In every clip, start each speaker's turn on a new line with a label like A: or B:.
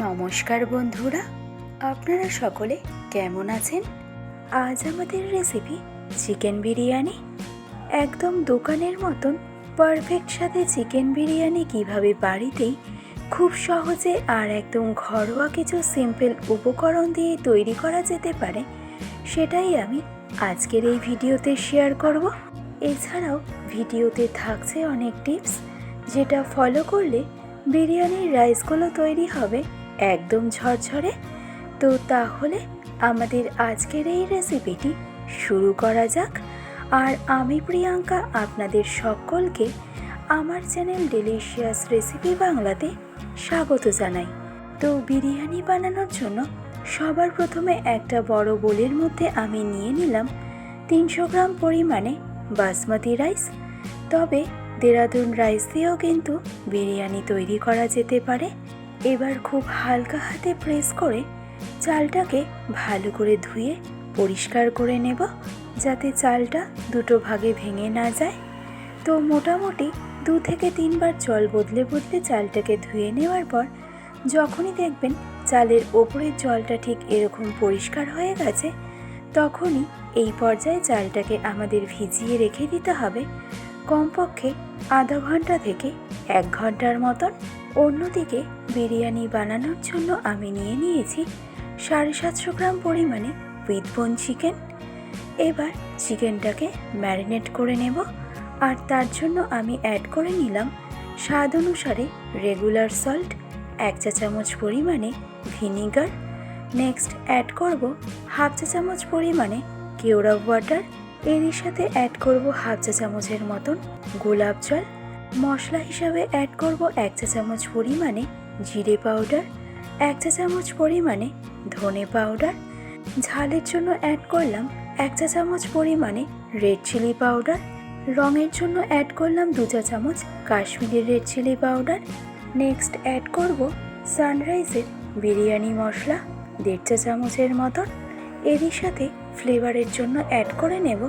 A: নমস্কার বন্ধুরা, আপনারা সকলে কেমন আছেন? আজ আমাদের রেসিপি চিকেন বিরিয়ানি। একদম দোকানের মতন পারফেক্ট স্বাদে চিকেন বিরিয়ানি কিভাবে বাড়িতেই খুব সহজে আর একদম ঘরোয়া কিছু সিম্পল উপকরণ দিয়ে তৈরি করা যেতে পারে, সেটাই আমি আজকের এই ভিডিওতে শেয়ার করব। এছাড়াও ভিডিওতে থাকছে অনেক টিপস, যেটা ফলো করলে বিরিয়ানির রাইসগুলো তৈরি হবে একদম ঝরঝরে। তো তাহলে আমাদের আজকের এই রেসিপিটি শুরু করা যাক। আর আমি প্রিয়াঙ্কা আপনাদের সকলকে আমার চ্যানেল ডেলিশিয়াস রেসিপি বাংলাতে স্বাগত জানাই। তো বিরিয়ানি বানানোর জন্য সবার প্রথমে একটা বড় বোলের মধ্যে আমি নিয়ে নিলাম 300 গ্রাম পরিমাণে বাসমতি রাইস। তবে দেরাদুন রাইস দিয়েও কিন্তু বিরিয়ানি তৈরি করা যেতে পারে। এবার খুব হালকা হাতে প্রেস করে চালটাকে ভালো করে ধুয়ে পরিষ্কার করে নেব, যাতে চালটা দুটো ভাগে ভেঙে না যায়। তো মোটামুটি 2 থেকে 3 বার জল বদলে বদলে চালটাকে ধুয়ে নেওয়ার পর যখনই দেখবেন চালের ওপরের জলটা ঠিক এরকম পরিষ্কার হয়ে গেছে, তখনই এই পর্যায়ে চালটাকে আমাদের ভিজিয়ে রেখে দিতে হবে কমপক্ষে আধা ঘন্টা থেকে 1 ঘন্টার মতন। অন্যদিকে বিরিয়ানি বানানোর জন্য আমি নিয়ে নিয়েছি 750 গ্রাম পরিমাণে উইথ বোন চিকেন। এবার চিকেনটাকে ম্যারিনেট করে নেব, আর তার জন্য আমি অ্যাড করে নিলাম স্বাদ অনুসারে রেগুলার সল্ট, 1 চা চামচ পরিমাণে ভিনিগার। নেক্সট অ্যাড করব হাফ চা চামচ পরিমাণে কেওড়া ওয়াটার। এরই সাথে অ্যাড করব হাফ চা চামচের মতন গোলাপ জল। মশলা হিসাবে অ্যাড করব 1 চা চামচ পরিমাণে জিরে পাউডার, 1 চা চামচ পরিমাণে ধনে পাউডার। ঝালের জন্য অ্যাড করলাম 1 চা চামচ পরিমাণে রেড চিলি পাউডার। রঙের জন্য অ্যাড করলাম 2 চা চামচ Kashmiri red chilli powder. Next add করব সানরাইজের বিরিয়ানি মশলা 1.5 চা চামচের মতন। এরই সাথে ফ্লেভারের জন্য অ্যাড করে নেব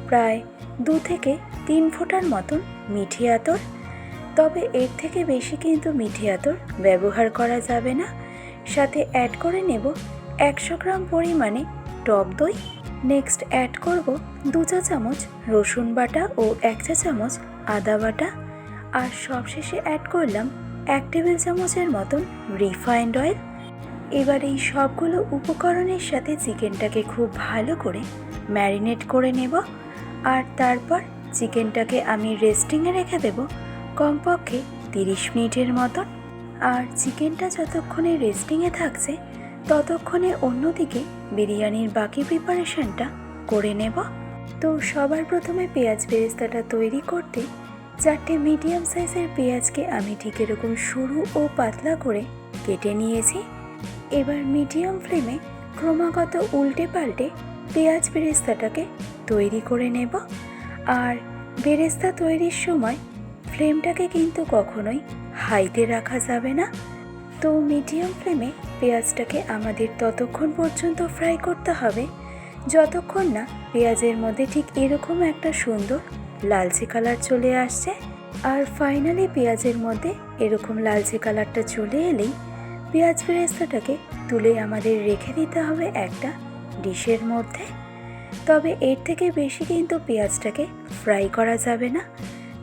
A: প্রায় 2 থেকে 3 ফোঁটার মতন মিঠি আতর। তবে এর থেকে বেশি কিন্তু মিঠি আতর ব্যবহার করা যাবে না। সাথে অ্যাড করে নেব 100 গ্রাম পরিমাণে টক দই। নেক্সট অ্যাড করব 2 চা চামচ রসুন বাটা ও 1 চা চামচ আদা বাটা। আর সবশেষে অ্যাড করলাম 1 টেবিল চামচের মতন রিফাইন্ড অয়েল। এবার এই সবগুলো উপকরণের সাথে চিকেনটাকে খুব ভালো করে ম্যারিনেট করে নেব, আর তারপর চিকেনটাকে আমি রেস্টিংয়ে রেখে দেব কমপক্ষে 30 মিনিটের মতন। আর চিকেনটা যতক্ষণে রেস্টিংয়ে থাকছে ততক্ষণে অন্যদিকে বিরিয়ানির বাকি প্রিপারেশনটা করে নেব। তো সবার প্রথমে পেঁয়াজ বেরেস্তাটা তৈরি করতে 4টে মিডিয়াম সাইজের পেঁয়াজকে আমি ঠিক এরকম সরু ও পাতলা করে কেটে নিয়েছি। এবার মিডিয়াম ফ্লেমে ক্রমাগত উল্টে পাল্টে পেঁয়াজ বেরেস্তাটাকে তৈরি করে নেব। আর বেরেস্তা তৈরির সময় ফ্লেমটাকে কিন্তু কখনোই হাইতে রাখা যাবে না। তো মিডিয়াম ফ্লেমে পেঁয়াজটাকে আমাদের ততক্ষণ পর্যন্ত ফ্রাই করতে হবে যতক্ষণ না পেঁয়াজের মধ্যে ঠিক এরকম একটা সুন্দর লালচে কালার চলে আসছে। আর ফাইনালি পেঁয়াজের মধ্যে এরকম লালচে কালারটা চলে এলেই পেঁয়াজ বেরেস্তাটাকে তুলে আমাদের রেখে দিতে হবে একটা ডিশের মধ্যে। তবে এর থেকে বেশি কিন্তু পেঁয়াজটাকে ফ্রাই করা যাবে না,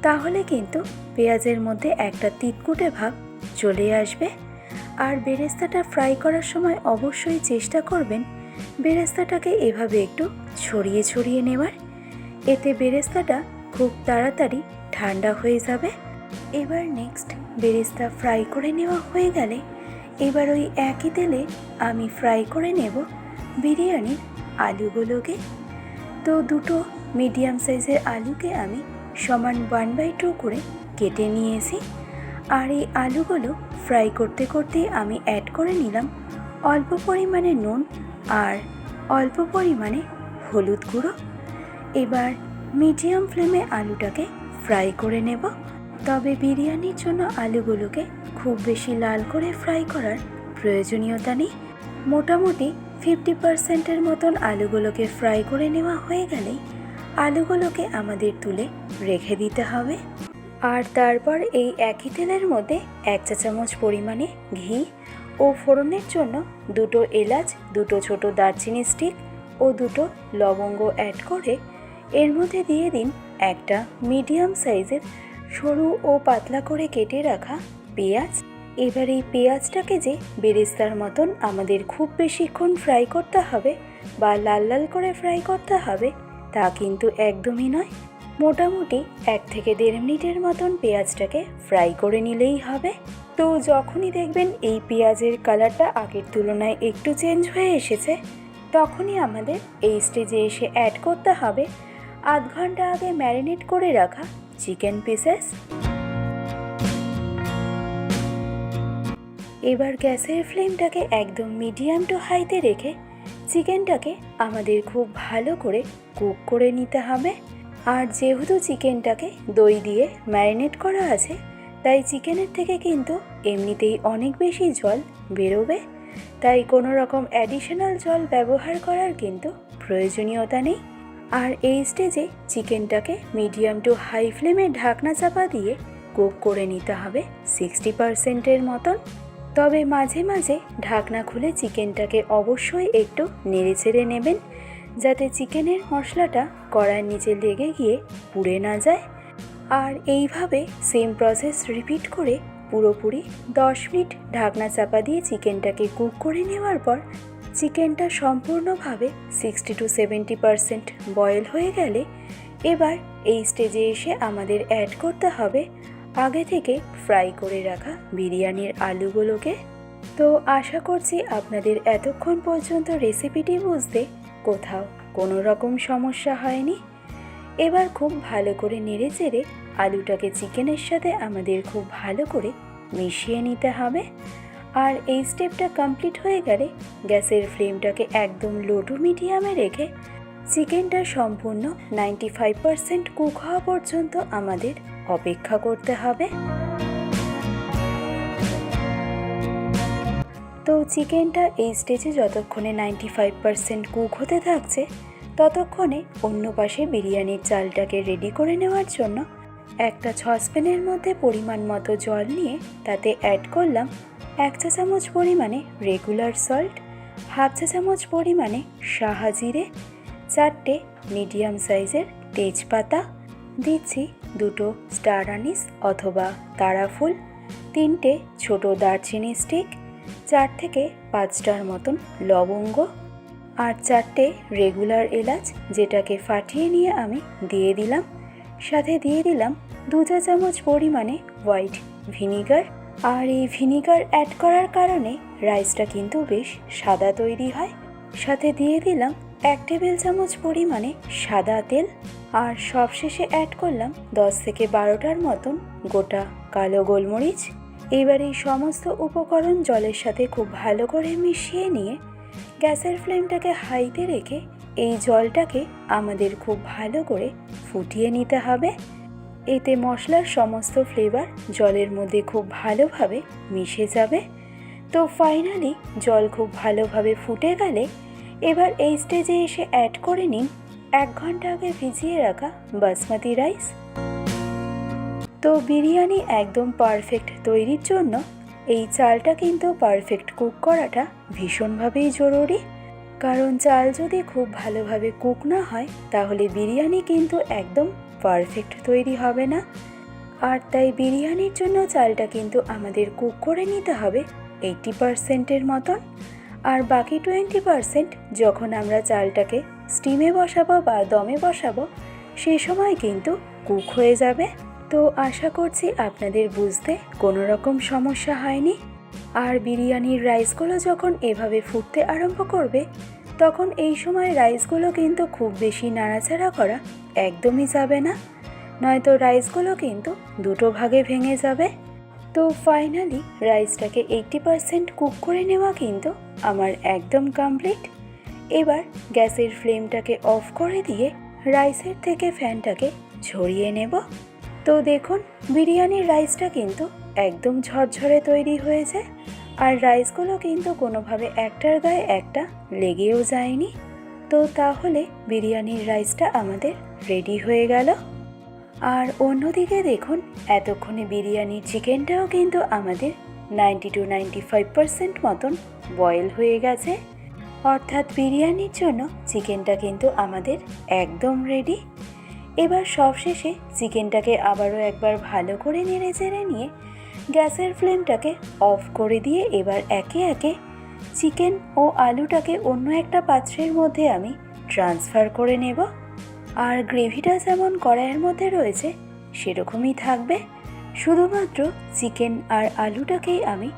A: তাহলে কিন্তু পেঁয়াজের মধ্যে একটা তিতকুটে ভাব চলে আসবে। আর বেরেস্তাটা ফ্রাই করার সময় অবশ্যই চেষ্টা করবেন বেরেস্তাটাকে এভাবে একটু ছড়িয়ে ছড়িয়ে নেওয়ার, এতে বেরেস্তাটা খুব তাড়াতাড়ি ঠান্ডা হয়ে যাবে। এবার নেক্সট বেরেস্তা ফ্রাই করে নেওয়া হয়ে গেলে এবার ওই একই তেলে আমি ফ্রাই করে নেব বিরিয়ানির আলুগুলোকে। তো 2টো মিডিয়াম সাইজের আলুকে আমি সমান 1/2 করে কেটে নিয়েছি। আর এই আলুগুলো ফ্রাই করতে করতেই আমি অ্যাড করে নিলাম অল্প পরিমাণে নুন আর অল্প পরিমাণে হলুদ গুঁড়ো। এবার মিডিয়াম ফ্লেমে আলুটাকে ফ্রাই করে নেব। তবে বিরিয়ানির জন্য আলুগুলোকে খুব বেশি লাল করে ফ্রাই করার প্রয়োজনীয়তা নেই। মোটামুটি 50%-এর মতন আলুগুলোকে ফ্রাই করে নেওয়া হয়ে গেলেই আলুগুলোকে আমাদের তুলে রেখে দিতে হবে। আর তারপর এই একই তেলের মধ্যে 1 চা চামচ পরিমাণে ঘি ও ফোড়নের জন্য 2টো এলাচ, 2টো ছোটো দারচিনি স্টিক ও 2টো লবঙ্গ অ্যাড করে এর মধ্যে দিয়ে দিন একটা মিডিয়াম সাইজের সরু ও পাতলা করে কেটে রাখা পেঁয়াজ। এবার এই পেঁয়াজটাকে যে বেরেস্তার মতন আমাদের খুব বেশিক্ষণ ফ্রাই করতে হবে বা লাল লাল করে ফ্রাই করতে হবে তা কিন্তু একদমই নয়। মোটামুটি 1 থেকে 1.5 মিনিটের মতন পেঁয়াজটাকে ফ্রাই করে নিলেই হবে। তো যখনই দেখবেন এই পেঁয়াজের কালারটা আগের তুলনায় একটু চেঞ্জ হয়ে এসেছে, তখনই আমাদের এই স্টেজে এসে অ্যাড করতে হবে আধ ঘন্টা আগে ম্যারিনেট করে রাখা চিকেন পিসেস। এবার গ্যাসের ফ্লেমটাকে একদম মিডিয়াম টু হাইতে রেখে চিকেনটাকে আমাদের খুব ভালো করে কুক করে নিতে হবে। আর যেহেতু চিকেনটাকে দই দিয়ে ম্যারিনেট করা আছে, তাই চিকেনের থেকে কিন্তু এমনিতেই অনেক বেশি জল বেরোবে, তাই কোনো রকম অ্যাডিশনাল জল ব্যবহার করার কিন্তু প্রয়োজনীয়তা নেই। আর এই স্টেজে চিকেনটাকে মিডিয়াম টু হাই ফ্লেমে ঢাকনা চাপা দিয়ে কুক করে নিতে হবে 60%-এর মতন। তবে মাঝে মাঝে ঢাকনা খুলে চিকেনটাকে অবশ্যই একটু নেড়েচেড়ে নেবেন, যাতে চিকেনের মশলাটা কড়াইয়ের নিচে লেগে গিয়ে পুড়ে না যায়। আর এইভাবে সেম প্রসেস রিপিট করে পুরোপুরি 10 মিনিট ঢাকনা চাপা দিয়ে চিকেনটাকে কুক করে নেওয়ার পর চিকেনটা সম্পূর্ণভাবে 60-70% বয়েল হয়ে গেলে এবার এই স্টেজে এসে আমাদের অ্যাড করতে হবে আগে থেকে ফ্রাই করে রাখা বিরিয়ানির আলুগুলোকে। তো আশা করছি আপনাদের এতক্ষণ পর্যন্ত রেসিপিটি বুঝতে কোথাও কোনো রকম সমস্যা হয়নি। এবার খুব ভালো করে নেড়ে চেড়ে আলুটাকে চিকেনের সাথে আমাদের খুব ভালো করে মিশিয়ে নিতে হবে। আর এই স্টেপটা কমপ্লিট হয়ে গেলে গ্যাসের ফ্লেমটাকে একদম লো টু মিডিয়ামে রেখে চিকেনটা সম্পূর্ণ 95% কুক হওয়া পর্যন্ত আমাদের অপেক্ষা করতে হবে। তো চিকেনটা এই স্টেজে যতক্ষণে 95% কুক হতে থাকছে, ততক্ষণে অন্য পাশে বিরিয়ানির চালটাকে রেডি করে নেওয়ার জন্য একটা সসপ্যানের মধ্যে পরিমাণ মতো জল নিয়ে তাতে অ্যাড করলাম 1 চা চামচ পরিমাণে রেগুলার সল্ট, 1/2 চা চামচ পরিমাণে সাহা জিরে, 4টে মিডিয়াম সাইজের তেজপাতা, দিচ্ছি 2টো স্টার আনিস অথবা তারাফুল, 3টে ছোটো দারচিনি স্টিক, 4 থেকে 5টার মতন লবঙ্গ আর 4টে রেগুলার এলাচ, যেটাকে ফাটিয়ে নিয়ে আমি দিয়ে দিলাম। সাথে দিয়ে দিলাম 2 চা চামচ পরিমাণে হোয়াইট ভিনিগার। আর এই ভিনিগার অ্যাড করার কারণে রাইসটা কিন্তু বেশ সাদা তৈরি হয়। সাথে দিয়ে দিলাম 1 টেবিল চামচ পরিমাণে সাদা তেল। আর সবশেষে অ্যাড করলাম 10 থেকে 12টার মতন গোটা কালো গোলমরিচ। এবার এই সমস্ত উপকরণ জলের সাথে খুব ভালো করে মিশিয়ে নিয়ে গ্যাসের ফ্লেমটাকে হাইতে রেখে এই জলটাকে আমাদের খুব ভালো করে ফুটিয়ে নিতে হবে। এতে মশলার সমস্ত ফ্লেভার জলের মধ্যে খুব ভালোভাবে মিশে যাবে। তো ফাইনালি জল খুব ভালোভাবে ফুটে গেলে এবার এই স্টেজে এসে অ্যাড করে নিন 1 ঘন্টা আগে ভিজিয়ে রাখা বাসমতি রাইস। তো বিরিয়ানি একদম পারফেক্ট তৈরির জন্য এই চালটা কিন্তু পারফেক্ট কুক করাটা ভীষণভাবেই জরুরি, কারণ চাল যদি খুব ভালোভাবে কুক না হয় তাহলে বিরিয়ানি কিন্তু একদম পারফেক্ট তৈরি হবে না। আর তাই বিরিয়ানির জন্য চালটা কিন্তু আমাদের কুক করে নিতে হবে 80%-এর মতন। আর বাকি 20% যখন আমরা চালটাকে স্টিমে বসাবো বা দমে বসাবো সেই সময় কিন্তু কুক হয়ে যাবে। তো আশা করছি আপনাদের বুঝতে কোনো রকম সমস্যা হয়নি। আর বিরিয়ানির রাইসগুলো যখন এভাবে ফুটতে আরম্ভ করবে তখন এই সময় রাইসগুলো কিন্তু খুব বেশি নাড়াচাড়া করা একদমই যাবে না, নয়তো রাইসগুলো কিন্তু 2টো ভাগে ভেঙে যাবে। তো ফাইনালি রাইসটাকে 80% কুক করে নেওয়া কিন্তু আমার একদম কমপ্লিট। এবার গ্যাসের ফ্লেমটাকে অফ করে দিয়ে রাইসের থেকে ফ্যানটাকে ঝরিয়ে নেব। তো দেখুন বিরিয়ানির রাইসটা কিন্তু একদম ঝরঝরে তৈরি হয়েছে, আর রাইসগুলো কিন্তু কোনোভাবে একটার গায়ে একটা লেগেও যায়নি। তো তাহলে বিরিয়ানির রাইসটা আমাদের রেডি হয়ে গেল। আর অন্যদিকে দেখুন এতক্ষণে বিরিয়ানির চিকেনটাও কিন্তু আমাদের 90-95% মতন বয়েল হয়ে গেছে, অর্থাৎ বিরিয়ানির জন্য চিকেনটা কিন্তু আমাদের একদম রেডি। এবার সবশেষে চিকেনটাকে আবারও একবার ভালো করে নেড়ে চেড়ে নিয়ে গ্যাসের ফ্লেমটাকে অফ করে দিয়ে এবার একে একে চিকেন ও আলুটাকে অন্য একটা পাত্রের মধ্যে আমি ট্রান্সফার করে নেব। আর গ্রেভিটা যেমন কড়াইয়ের মধ্যে রয়েছে সেরকমই থাকবে, শুধুমাত্র চিকেন আর আলুটাকেই আমি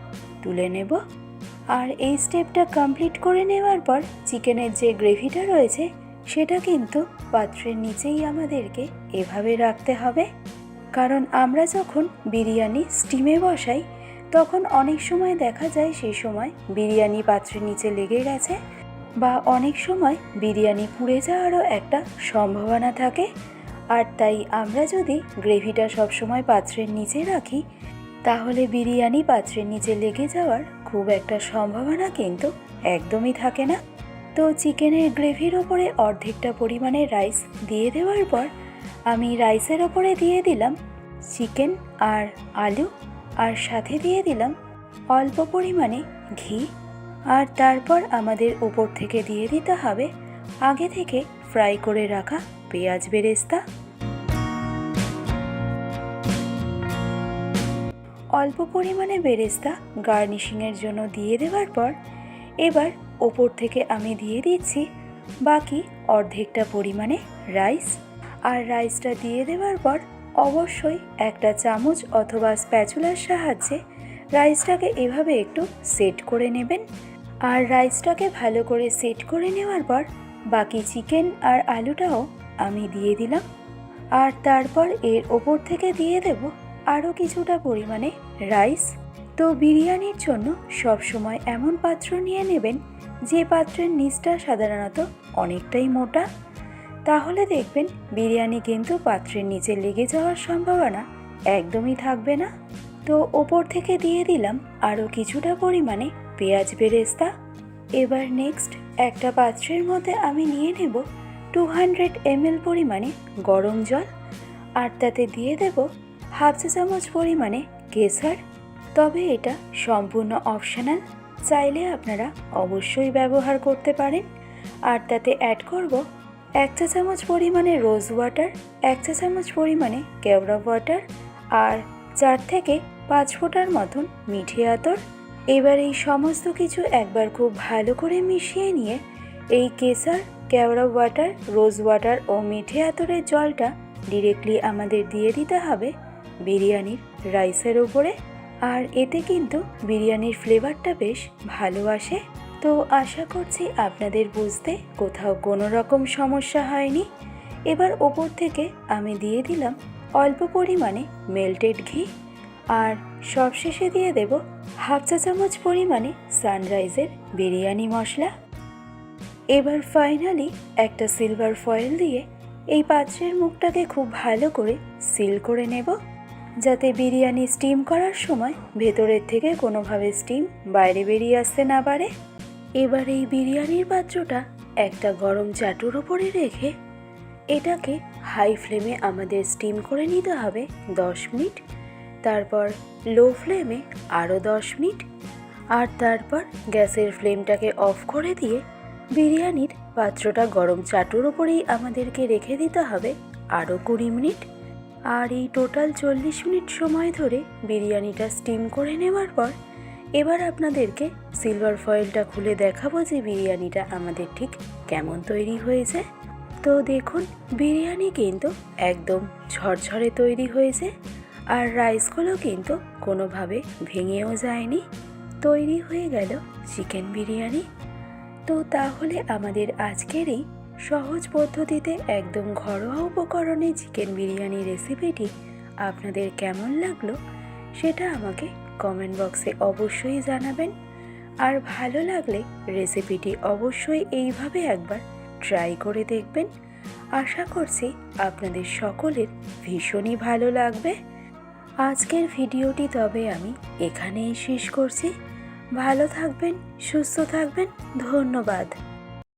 A: তুলে নেব। আর এই স্টেপটা কমপ্লিট করে নেওয়ার পর চিকেনের যে গ্রেভিটা রয়েছে সেটা কিন্তু পাত্রের নিচেই আমাদেরকে এভাবে রাখতে হবে, কারণ আমরা যখন বিরিয়ানি স্টিমে বসাই তখন অনেক সময় দেখা যায় সেই সময় বিরিয়ানি পাত্রের নিচে লেগে গেছে, বা অনেক সময় বিরিয়ানি পুড়ে যাওয়ারও একটা সম্ভাবনা থাকে। আর তাই আমরা যদি গ্রেভিটা সবসময় পাত্রের নিচে রাখি তাহলে বিরিয়ানি পাত্রের নিচে লেগে যাওয়ার খুব একটা সম্ভাবনা কিন্তু একদমই থাকে না। তো চিকেনের গ্রেভির ওপরে অর্ধেকটা পরিমাণে রাইস দিয়ে দেওয়ার পর আমি রাইসের ওপরে দিয়ে দিলাম চিকেন আর আলু, আর সাথে দিয়ে দিলাম অল্প পরিমাণে ঘি। আর তারপর আমাদের উপর থেকে দিয়ে দিতে হবে আগে থেকে ফ্রাই করে রাখা পেঁয়াজ বেরেস্তা। অল্প পরিমাণে বেরেস্তা গার্নিশিংয়ের জন্য দিয়ে দেওয়ার পর এবার ওপর থেকে আমি দিয়ে দিচ্ছি বাকি অর্ধেকটা পরিমাণে রাইস। আর রাইসটা দিয়ে দেওয়ার পর অবশ্যই একটা চামচ অথবা স্প্যাচুলার সাহায্যে রাইসটাকে এভাবে একটু সেট করে নেবেন। আর রাইসটাকে ভালো করে সেট করে নেওয়ার পর বাকি চিকেন আর আলুটাও আমি দিয়ে দিলাম। আর তারপর এর ওপর থেকে দিয়ে দেব আরও কিছুটা পরিমাণে রাইস। তো বিরিয়ানির জন্য সব সময় এমন পাত্র নিয়ে নেবেন যে পাত্রের নিচটা সাধারণত অনেকটাই মোটা, তাহলে দেখবেন বিরিয়ানি কিন্তু পাত্রের নিচে লেগে যাওয়ার সম্ভাবনা একদমই থাকবে না। তো ওপর থেকে দিয়ে দিলাম আরও কিছুটা পরিমাণে পেঁয়াজ বেরেস্তা। এবার নেক্সট একটা পাত্রের মধ্যে আমি নিয়ে নেব 200 ml পরিমাণে গরম জল, আর তাতে দিয়ে দেব হাফ চা চামচ পরিমাণে কেশর। তবে এটা সম্পূর্ণ অপশনাল, চাইলে আপনারা অবশ্যই ব্যবহার করতে পারেন। আর তাতে অ্যাড করব 1 চা চামচ পরিমাণে রোজ ওয়াটার, 1 চা চামচ পরিমাণে কেওড়া ওয়াটার, আর 4 থেকে 5 ফোঁটার মতন মিঠে আতর। এবার এই সমস্ত কিছু একবার খুব ভালো করে মিশিয়ে নিয়ে এই কেশর, কেওড়া ওয়াটার, রোজ ওয়াটার ও মিঠে আতরের জলটা ডিরেক্টলি আমাদের দিয়ে দিতে হবে বিরিয়ানির রাইসের ওপরে। আর এতে কিন্তু বিরিয়ানির ফ্লেভারটা বেশ ভালো আসে। তো আশা করছি আপনাদের বুঝতে কোথাও কোনো রকম সমস্যা হয়নি। এবার ওপর থেকে আমি দিয়ে দিলাম অল্প পরিমাণে মেল্টেড ঘি, আর সবশেষে দিয়ে দেব হাফ চা চামচ পরিমাণে সানরাইজের বিরিয়ানি মশলা। এবার ফাইনালি একটা সিলভার ফয়েল দিয়ে এই পাত্রের মুখটাকে খুব ভালো করে সিল করে নেব, যাতে বিরিয়ানি স্টিম করার সময় ভেতরের থেকে কোনোভাবে স্টিম বাইরে বেরিয়ে আসতে না পারে। এবার এই বিরিয়ানির পাত্রটা একটা গরম চাটুর ওপরে রেখে এটাকে হাই ফ্লেমে আমাদের স্টিম করে নিতে হবে 10 মিনিট, তারপর লো ফ্লেমে আরও 10 মিনিট, আর তারপর গ্যাসের ফ্লেমটাকে অফ করে দিয়ে বিরিয়ানির পাত্রটা গরম চাটুর ওপরেই আমাদেরকে রেখে দিতে হবে আরও 20 মিনিট। আর এই টোটাল 40 মিনিট সময় ধরে বিরিয়ানিটা স্টিম করে নেওয়ার পর এবার আপনাদেরকে সিলভার ফয়েলটা খুলে দেখাবো যে বিরিয়ানিটা আমাদের ঠিক কেমন তৈরি হয়েছে। তো দেখুন বিরিয়ানি কিন্তু একদম ঝরঝরে তৈরি হয়েছে, আর রাইসগুলো কিন্তু কোনোভাবে ভেঙেও যায়নি। তৈরি হয়ে গেল চিকেন বিরিয়ানি। তো তাহলে আমাদের আজকের এই সহজ পদ্ধতিতে একদম ঘরোয়া উপকরণে চিকেন বিরিয়ানি রেসিপিটি আপনাদের কেমন লাগলো সেটা আমাকে কমেন্ট বক্সে অবশ্যই জানাবেন। আর ভালো লাগলে রেসিপিটি অবশ্যই এইভাবে একবার ট্রাই করে দেখবেন। আশা করছি আপনাদের সকলের ভীষণই ভালো লাগবে। আজকের ভিডিওটি তবে আমি এখানেই শেষ করছি। ভালো থাকবেন, সুস্থ থাকবেন, ধন্যবাদ।